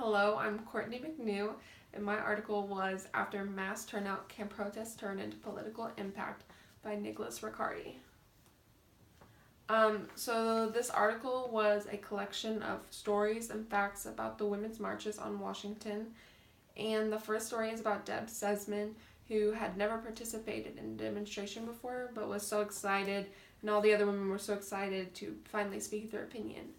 Hello, I'm Courtney McNew, and my article was After Mass Turnout Can Protests Turn into Political Impact by Nicholas Riccardi. So this article was a collection of stories and facts about the women's marches on Washington, and the first story is about Deb Sesman, who had never participated in a demonstration before, but was so excited, and all the other women were so excited to finally speak their opinion.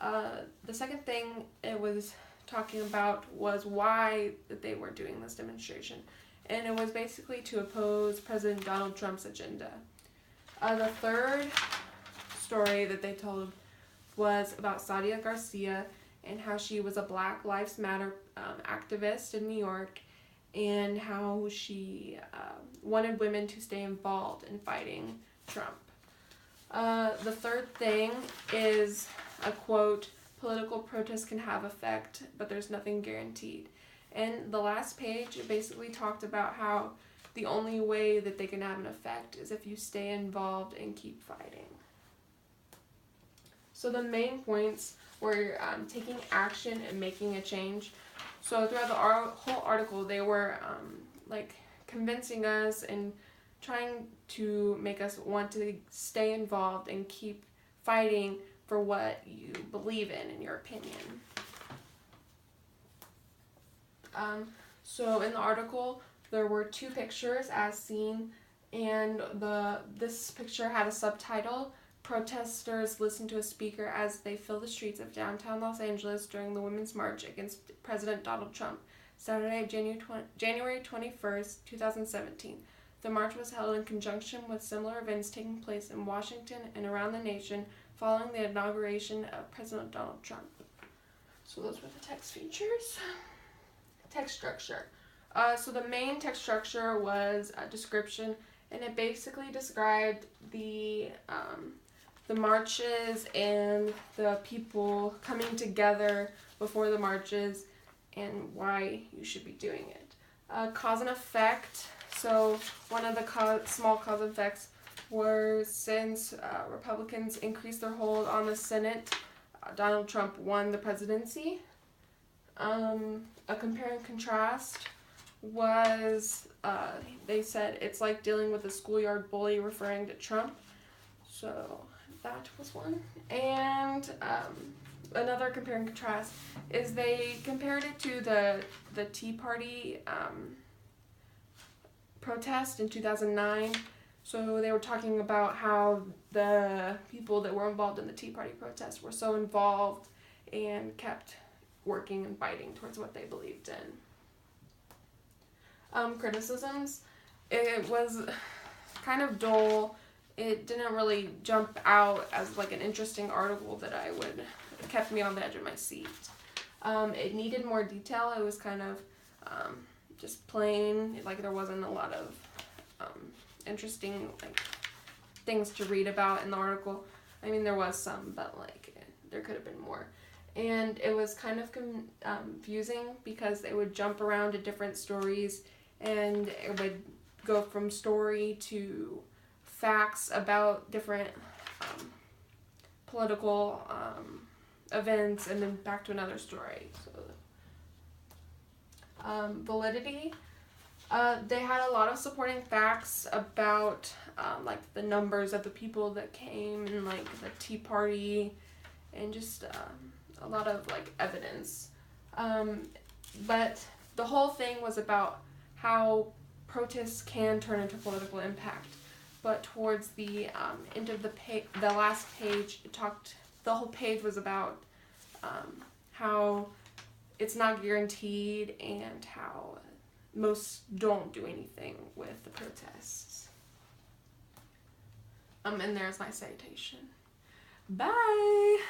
The second thing it was talking about was why that they were doing this demonstration, and it was basically to oppose President Donald Trump's agenda. The third story that they told was about Sadia Garcia and how she was a Black Lives Matter activist in New York, and how she wanted women to stay involved in fighting Trump. The third thing is a quote, "Political protests can have effect, but there's nothing guaranteed." And the last page, it basically talked about how the only way that they can have an effect is if you stay involved and keep fighting. So the main points were taking action and making a change. So throughout the whole article, they were convincing us and trying to make us want to stay involved and keep fighting for what you believe in your opinion. So in the article, there were two pictures as seen, and this picture had a subtitle, "Protesters listen to a speaker as they fill the streets of downtown Los Angeles during the Women's March against President Donald Trump, Saturday, January 21st, 2017. The march was held in conjunction with similar events taking place in Washington and around the nation following the inauguration of President Donald Trump." So those were the text features. Text structure. So the main text structure was a description, and it basically described the marches and the people coming together before the marches and why you should be doing it. Cause and effect. So one of the small cause and effects were since Republicans increased their hold on the Senate, Donald Trump won the presidency. A compare and contrast was, they said it's like dealing with a schoolyard bully, referring to Trump. So that was one. And another compare and contrast is they compared it to the Tea Party protest in 2009. So they were talking about how the people that were involved in the Tea Party protest were so involved and kept working and fighting towards what they believed in. Criticisms. It was kind of dull. It didn't really jump out as like an interesting article that it kept me on the edge of my seat. It needed more detail. It was kind of just plain, like there wasn't a lot of interesting things to read about in the article. I mean, there was some, but there could have been more. And it was kind of confusing because it would jump around to different stories, and it would go from story to facts about different political events, and then back to another story. So, validity. They had a lot of supporting facts about the numbers of the people that came and the Tea Party, and just a lot of evidence. But the whole thing was about how protests can turn into political impact. But towards the end of the last page, the whole page was about how it's not guaranteed and how most don't do anything with the protests. And there's my citation. Bye!